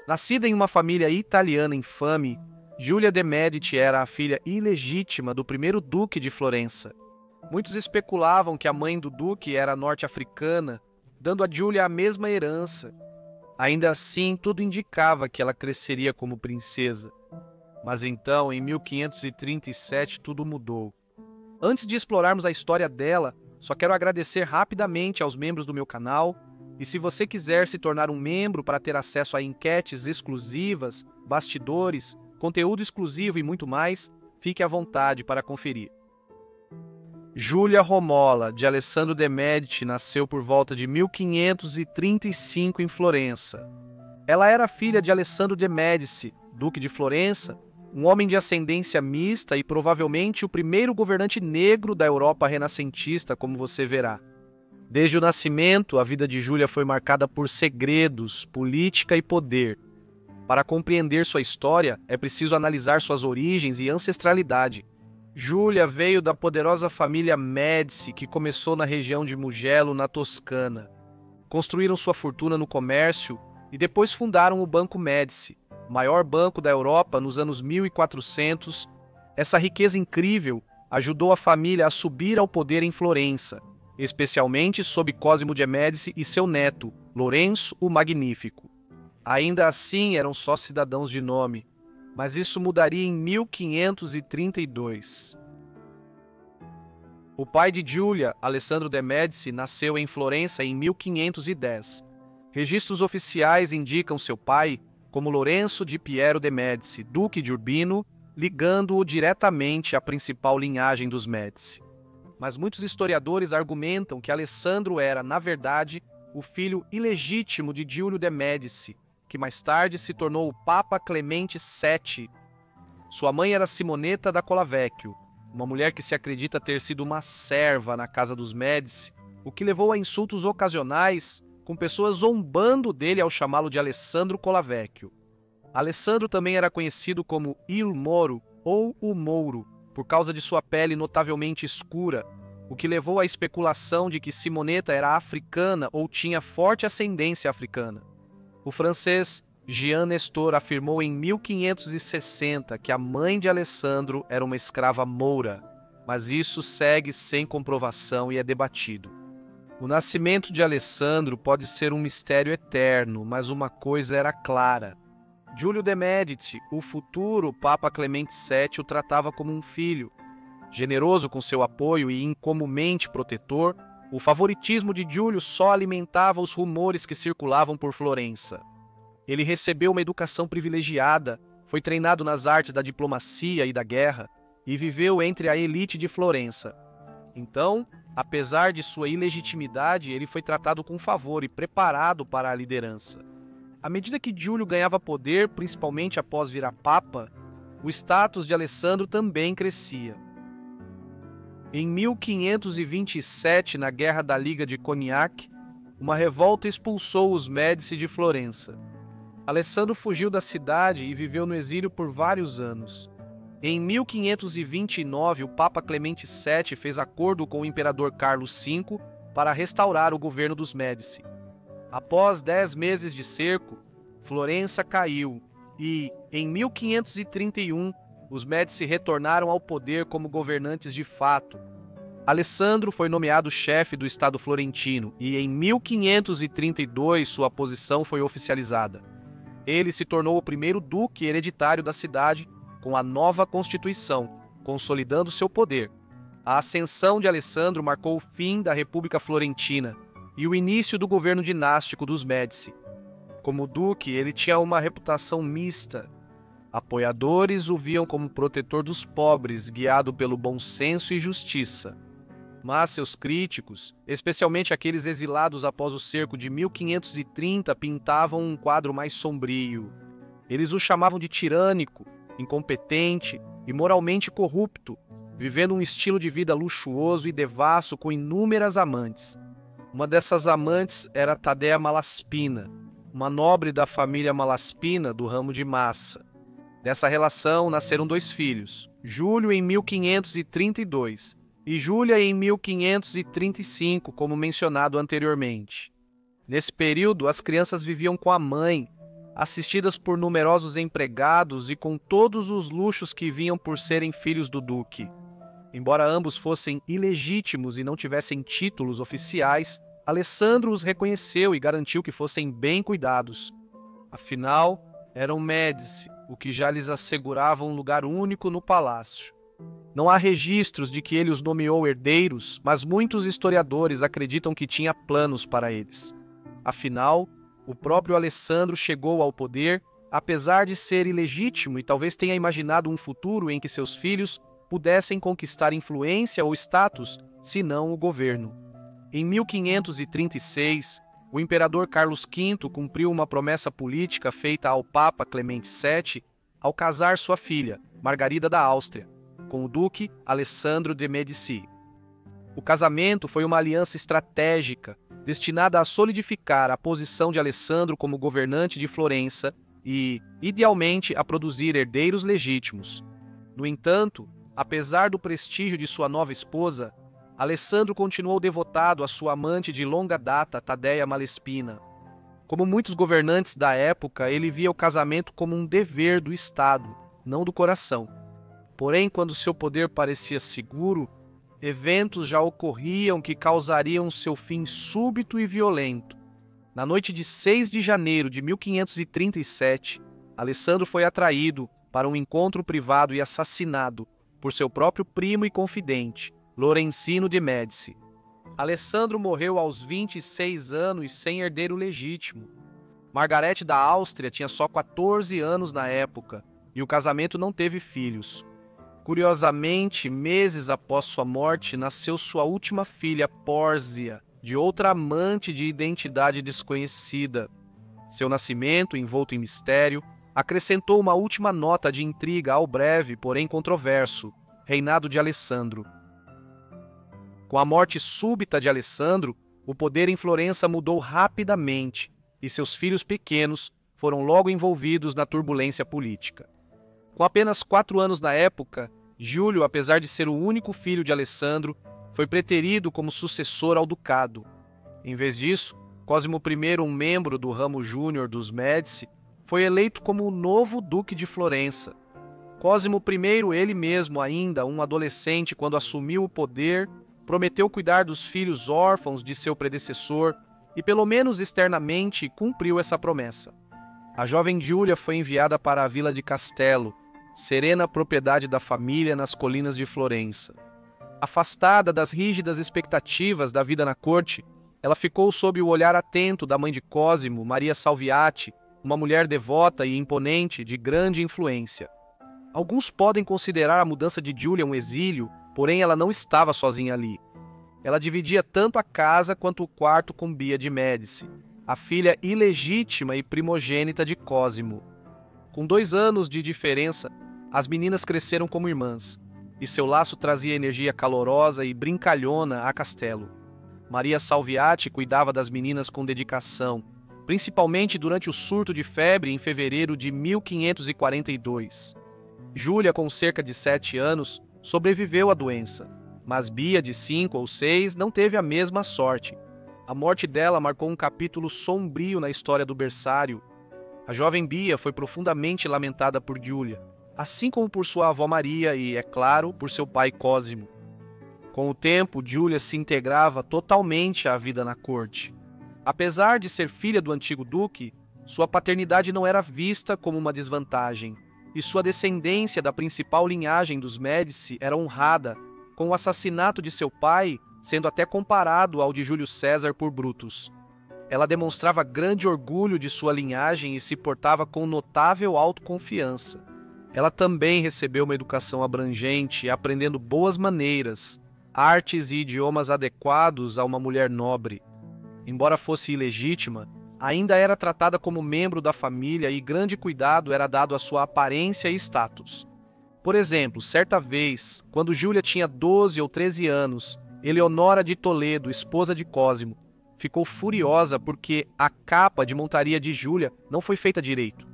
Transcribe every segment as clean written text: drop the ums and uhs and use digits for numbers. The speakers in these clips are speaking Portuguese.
Nascida em uma família italiana infame, Giulia de Medici era a filha ilegítima do primeiro duque de Florença. Muitos especulavam que a mãe do duque era norte-africana, dando a Giulia a mesma herança. Ainda assim, tudo indicava que ela cresceria como princesa. Mas então, em 1537, tudo mudou. Antes de explorarmos a história dela, só quero agradecer rapidamente aos membros do meu canal. E se você quiser se tornar um membro para ter acesso a enquetes exclusivas, bastidores, conteúdo exclusivo e muito mais, fique à vontade para conferir. Giulia Romola, de Alessandro de Medici, nasceu por volta de 1535 em Florença. Ela era filha de Alessandro de Medici, duque de Florença, um homem de ascendência mista e provavelmente o primeiro governante negro da Europa renascentista, como você verá. Desde o nascimento, a vida de Giulia foi marcada por segredos, política e poder. Para compreender sua história, é preciso analisar suas origens e ancestralidade. Giulia veio da poderosa família Medici, que começou na região de Mugello, na Toscana. Construíram sua fortuna no comércio e depois fundaram o Banco Medici, maior banco da Europa nos anos 1400. Essa riqueza incrível ajudou a família a subir ao poder em Florença, especialmente sob Cosimo de Médici e seu neto, Lourenço o Magnífico. Ainda assim, eram só cidadãos de nome, mas isso mudaria em 1532. O pai de Giulia, Alessandro de Medici, nasceu em Florença em 1510. Registros oficiais indicam seu pai como Lourenço di Piero de Medici, duque de Urbino, ligando-o diretamente à principal linhagem dos Medici. Mas muitos historiadores argumentam que Alessandro era, na verdade, o filho ilegítimo de Giulio de Médici, que mais tarde se tornou o Papa Clemente VII. Sua mãe era Simonetta da Collavecchio, uma mulher que se acredita ter sido uma serva na casa dos Médici, o que levou a insultos ocasionais, com pessoas zombando dele ao chamá-lo de Alessandro Collavecchio. Alessandro também era conhecido como Il Moro, ou o Mouro, por causa de sua pele notavelmente escura, o que levou à especulação de que Simonetta era africana ou tinha forte ascendência africana. O francês Jean Nestor afirmou em 1560 que a mãe de Alessandro era uma escrava moura, mas isso segue sem comprovação e é debatido. O nascimento de Alessandro pode ser um mistério eterno, mas uma coisa era clara. Giulio de Medici, o futuro Papa Clemente VII, o tratava como um filho. Generoso com seu apoio e incomumente protetor, o favoritismo de Giulio só alimentava os rumores que circulavam por Florença. Ele recebeu uma educação privilegiada, foi treinado nas artes da diplomacia e da guerra e viveu entre a elite de Florença. Então, apesar de sua ilegitimidade, ele foi tratado com favor e preparado para a liderança. À medida que Giulio ganhava poder, principalmente após virar papa, o status de Alessandro também crescia. Em 1527, na Guerra da Liga de Cognac, uma revolta expulsou os Médici de Florença. Alessandro fugiu da cidade e viveu no exílio por vários anos. Em 1529, o Papa Clemente VII fez acordo com o imperador Carlos V para restaurar o governo dos Médici. Após 10 meses de cerco, Florença caiu e, em 1531, os Médici retornaram ao poder como governantes de fato. Alessandro foi nomeado chefe do Estado florentino e, em 1532, sua posição foi oficializada. Ele se tornou o primeiro duque hereditário da cidade com a nova Constituição, consolidando seu poder. A ascensão de Alessandro marcou o fim da República Florentina e o início do governo dinástico dos Médici. Como duque, ele tinha uma reputação mista. Apoiadores o viam como protetor dos pobres, guiado pelo bom senso e justiça. Mas seus críticos, especialmente aqueles exilados após o cerco de 1530, pintavam um quadro mais sombrio. Eles o chamavam de tirânico, incompetente e moralmente corrupto, vivendo um estilo de vida luxuoso e devasso com inúmeras amantes. Uma dessas amantes era Taddea Malaspina, uma nobre da família Malaspina do ramo de Massa. Dessa relação nasceram 2 filhos, Júlio em 1532 e Júlia em 1535, como mencionado anteriormente. Nesse período, as crianças viviam com a mãe, assistidas por numerosos empregados e com todos os luxos que vinham por serem filhos do duque. Embora ambos fossem ilegítimos e não tivessem títulos oficiais, Alessandro os reconheceu e garantiu que fossem bem cuidados. Afinal, eram Médici, o que já lhes assegurava um lugar único no palácio. Não há registros de que ele os nomeou herdeiros, mas muitos historiadores acreditam que tinha planos para eles. Afinal, o próprio Alessandro chegou ao poder, apesar de ser ilegítimo, e talvez tenha imaginado um futuro em que seus filhos pudessem conquistar influência ou status, se não o governo. Em 1536, o imperador Carlos V cumpriu uma promessa política feita ao Papa Clemente VII ao casar sua filha, Margarida da Áustria, com o duque Alessandro de Médici. O casamento foi uma aliança estratégica destinada a solidificar a posição de Alessandro como governante de Florença e, idealmente, a produzir herdeiros legítimos. No entanto, apesar do prestígio de sua nova esposa, Alessandro continuou devotado à sua amante de longa data, Tadeia Malespina. Como muitos governantes da época, ele via o casamento como um dever do Estado, não do coração. Porém, quando seu poder parecia seguro, eventos já ocorriam que causariam seu fim súbito e violento. Na noite de 6 de janeiro de 1537, Alessandro foi atraído para um encontro privado e assassinado por seu próprio primo e confidente, Lorenzino de Médici. Alessandro morreu aos 26 anos sem herdeiro legítimo. Margarete da Áustria tinha só 14 anos na época e o casamento não teve filhos. Curiosamente, meses após sua morte, nasceu sua última filha, Pórzia, de outra amante de identidade desconhecida. Seu nascimento, envolto em mistério, acrescentou uma última nota de intriga ao breve, porém controverso, reinado de Alessandro. Com a morte súbita de Alessandro, o poder em Florença mudou rapidamente e seus filhos pequenos foram logo envolvidos na turbulência política. Com apenas 4 anos na época, Júlio, apesar de ser o único filho de Alessandro, foi preterido como sucessor ao ducado. Em vez disso, Cosimo I, um membro do ramo júnior dos Médici, foi eleito como o novo duque de Florença. Cosimo I, ele mesmo ainda um adolescente quando assumiu o poder, prometeu cuidar dos filhos órfãos de seu predecessor e, pelo menos externamente, cumpriu essa promessa. A jovem Giulia foi enviada para a vila de Castello, serena propriedade da família nas colinas de Florença. Afastada das rígidas expectativas da vida na corte, ela ficou sob o olhar atento da mãe de Cosimo, Maria Salviati, uma mulher devota e imponente de grande influência. Alguns podem considerar a mudança de Giulia um exílio, porém ela não estava sozinha ali. Ela dividia tanto a casa quanto o quarto com Bia de Médici, a filha ilegítima e primogênita de Cosimo. Com 2 anos de diferença, as meninas cresceram como irmãs, e seu laço trazia energia calorosa e brincalhona a Castello. Maria Salviati cuidava das meninas com dedicação, principalmente durante o surto de febre em fevereiro de 1542. Júlia, com cerca de 7 anos, sobreviveu à doença, mas Bia, de 5 ou 6, não teve a mesma sorte. A morte dela marcou um capítulo sombrio na história do berçário. A jovem Bia foi profundamente lamentada por Júlia, assim como por sua avó Maria e, é claro, por seu pai Cosimo. Com o tempo, Júlia se integrava totalmente à vida na corte. Apesar de ser filha do antigo duque, sua paternidade não era vista como uma desvantagem, e sua descendência da principal linhagem dos Médici era honrada, com o assassinato de seu pai sendo até comparado ao de Júlio César por Brutus. Ela demonstrava grande orgulho de sua linhagem e se portava com notável autoconfiança. Ela também recebeu uma educação abrangente, aprendendo boas maneiras, artes e idiomas adequados a uma mulher nobre. Embora fosse ilegítima, ainda era tratada como membro da família e grande cuidado era dado à sua aparência e status. Por exemplo, certa vez, quando Júlia tinha 12 ou 13 anos, Eleonora de Toledo, esposa de Cosimo, ficou furiosa porque a capa de montaria de Júlia não foi feita direito.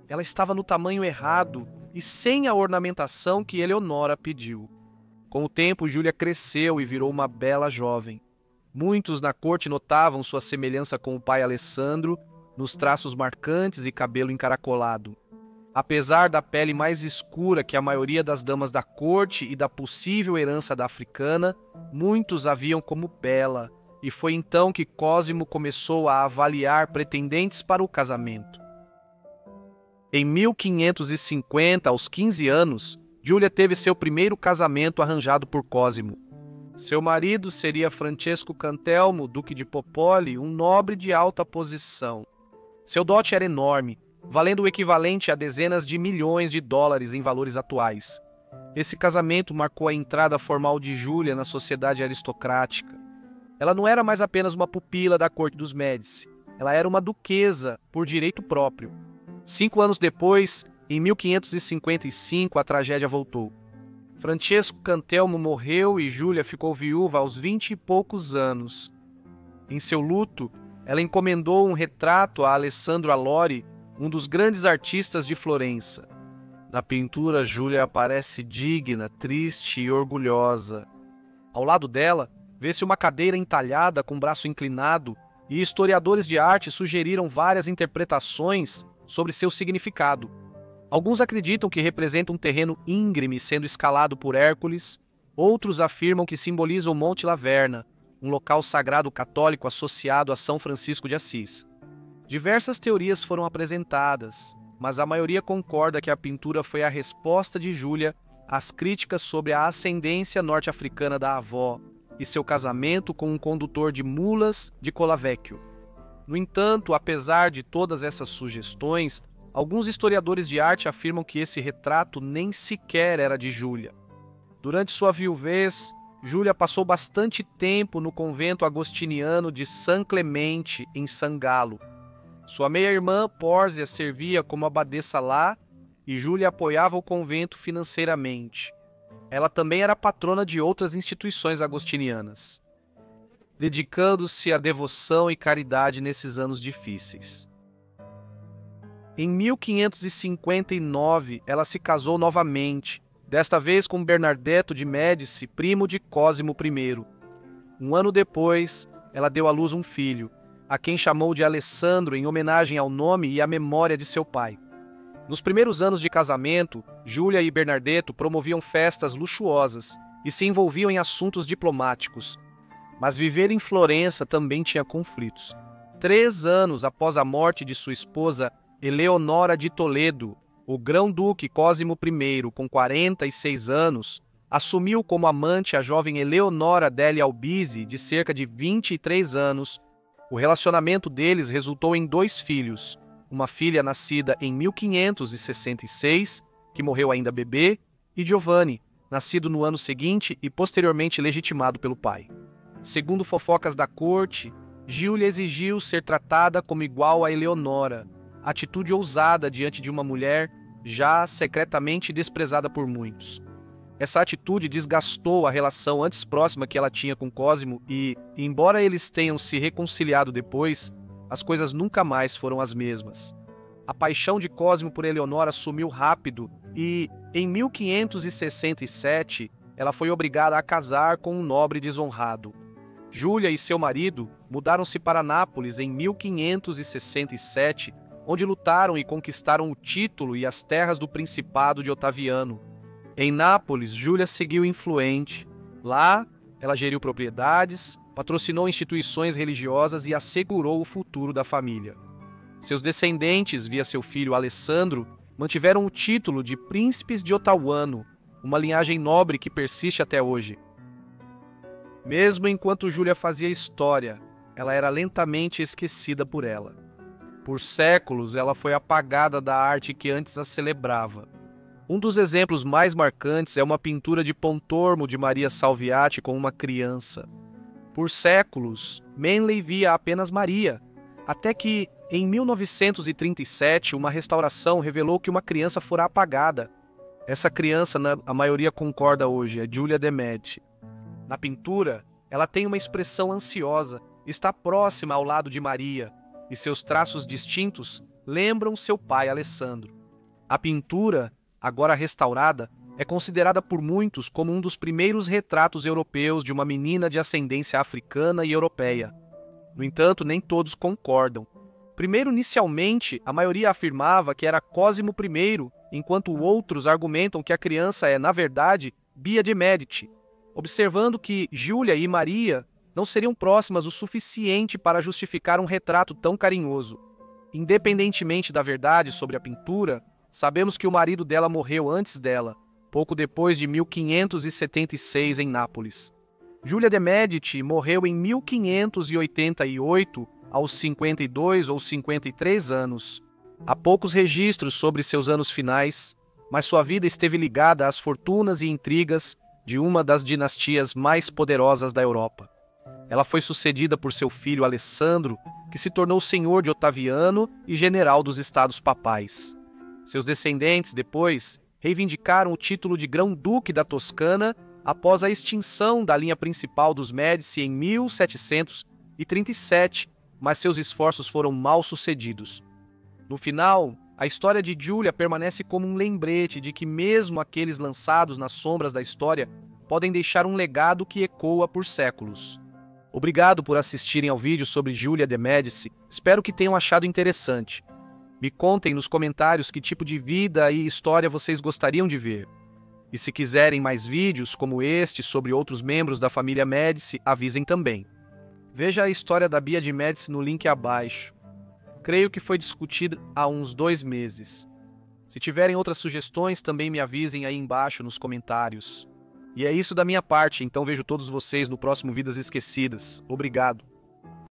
Ela estava no tamanho errado e sem a ornamentação que Eleonora pediu. Com o tempo, Júlia cresceu e virou uma bela jovem. Muitos na corte notavam sua semelhança com o pai Alessandro nos traços marcantes e cabelo encaracolado. Apesar da pele mais escura que a maioria das damas da corte e da possível herança da africana, muitos a viam como bela, e foi então que Cosimo começou a avaliar pretendentes para o casamento. Em 1550, aos 15 anos, Giulia teve seu primeiro casamento arranjado por Cosimo. Seu marido seria Francesco Cantelmo, duque de Popoli, um nobre de alta posição. Seu dote era enorme, valendo o equivalente a dezenas de milhões de dólares em valores atuais. Esse casamento marcou a entrada formal de Giulia na sociedade aristocrática. Ela não era mais apenas uma pupila da corte dos Médici, ela era uma duquesa por direito próprio. 5 anos depois, em 1555, a tragédia voltou. Francesco Cantelmo morreu e Giulia ficou viúva aos 20 e poucos anos. Em seu luto, ela encomendou um retrato a Alessandro Allori, um dos grandes artistas de Florença. Na pintura, Giulia aparece digna, triste e orgulhosa. Ao lado dela, vê-se uma cadeira entalhada com o braço inclinado, e historiadores de arte sugeriram várias interpretações sobre seu significado. Alguns acreditam que representa um terreno íngreme sendo escalado por Hércules, outros afirmam que simboliza o Monte Laverna, um local sagrado católico associado a São Francisco de Assis. Diversas teorias foram apresentadas, mas a maioria concorda que a pintura foi a resposta de Giulia às críticas sobre a ascendência norte-africana da avó e seu casamento com um condutor de mulas de Colavecchio. No entanto, apesar de todas essas sugestões, alguns historiadores de arte afirmam que esse retrato nem sequer era de Giulia. Durante sua viuvez, Giulia passou bastante tempo no convento agostiniano de San Clemente, em San Galo. Sua meia-irmã, Pórzia, servia como abadesa lá e Giulia apoiava o convento financeiramente. Ela também era patrona de outras instituições agostinianas, dedicando-se à devoção e caridade nesses anos difíceis. Em 1559, ela se casou novamente, desta vez com Bernardetto de Médici, primo de Cosimo I. Um ano depois, ela deu à luz um filho, a quem chamou de Alessandro em homenagem ao nome e à memória de seu pai. Nos primeiros anos de casamento, Giulia e Bernardetto promoviam festas luxuosas e se envolviam em assuntos diplomáticos. Mas viver em Florença também tinha conflitos. 3 anos após a morte de sua esposa, Eleonora de Toledo, o grão-duque Cosimo I, com 46 anos, assumiu como amante a jovem Eleonora delle Albizzi, de cerca de 23 anos. O relacionamento deles resultou em 2 filhos, uma filha nascida em 1566, que morreu ainda bebê, e Giovanni, nascido no ano seguinte e posteriormente legitimado pelo pai. Segundo fofocas da corte, Giulia exigiu ser tratada como igual a Eleonora, atitude ousada diante de uma mulher já secretamente desprezada por muitos. Essa atitude desgastou a relação antes próxima que ela tinha com Cosimo e, embora eles tenham se reconciliado depois, as coisas nunca mais foram as mesmas. A paixão de Cosimo por Eleonora sumiu rápido e, em 1567, ela foi obrigada a casar com um nobre desonrado. Giulia e seu marido mudaram-se para Nápoles em 1567, onde lutaram e conquistaram o título e as terras do Principado de Otaviano. Em Nápoles, Giulia seguiu influente. Lá, ela geriu propriedades, patrocinou instituições religiosas e assegurou o futuro da família. Seus descendentes, via seu filho Alessandro, mantiveram o título de príncipes de Ottaviano, uma linhagem nobre que persiste até hoje. Mesmo enquanto Giulia fazia história, ela era lentamente esquecida por ela. Por séculos, ela foi apagada da arte que antes a celebrava. Um dos exemplos mais marcantes é uma pintura de Pontormo de Maria Salviati com uma criança. Por séculos, Manley via apenas Maria, até que, em 1937, uma restauração revelou que uma criança fora apagada. Essa criança, a maioria concorda hoje, é Giulia de Medici. Na pintura, ela tem uma expressão ansiosa, está próxima ao lado de Maria, e seus traços distintos lembram seu pai Alessandro. A pintura, agora restaurada, é considerada por muitos como um dos primeiros retratos europeus de uma menina de ascendência africana e europeia. No entanto, nem todos concordam. Primeiro, inicialmente, a maioria afirmava que era Cosimo I, enquanto outros argumentam que a criança é, na verdade, Bia de Médici, observando que Júlia e Maria não seriam próximas o suficiente para justificar um retrato tão carinhoso. Independentemente da verdade sobre a pintura, sabemos que o marido dela morreu antes dela, pouco depois de 1576 em Nápoles. Júlia de Médici morreu em 1588, aos 52 ou 53 anos. Há poucos registros sobre seus anos finais, mas sua vida esteve ligada às fortunas e intrigas de uma das dinastias mais poderosas da Europa. Ela foi sucedida por seu filho Alessandro, que se tornou senhor de Otaviano e general dos Estados Papais. Seus descendentes, depois, reivindicaram o título de Grão-Duque da Toscana após a extinção da linha principal dos Médici em 1737, mas seus esforços foram mal sucedidos. No final, a história de Giulia permanece como um lembrete de que mesmo aqueles lançados nas sombras da história podem deixar um legado que ecoa por séculos. Obrigado por assistirem ao vídeo sobre Giulia de Médici, espero que tenham achado interessante. Me contem nos comentários que tipo de vida e história vocês gostariam de ver. E se quiserem mais vídeos como este sobre outros membros da família Médici, avisem também. Veja a história da Bia de Médici no link abaixo. Creio que foi discutida há uns 2 meses. Se tiverem outras sugestões, também me avisem aí embaixo nos comentários. E é isso da minha parte, então vejo todos vocês no próximo Vidas Esquecidas. Obrigado.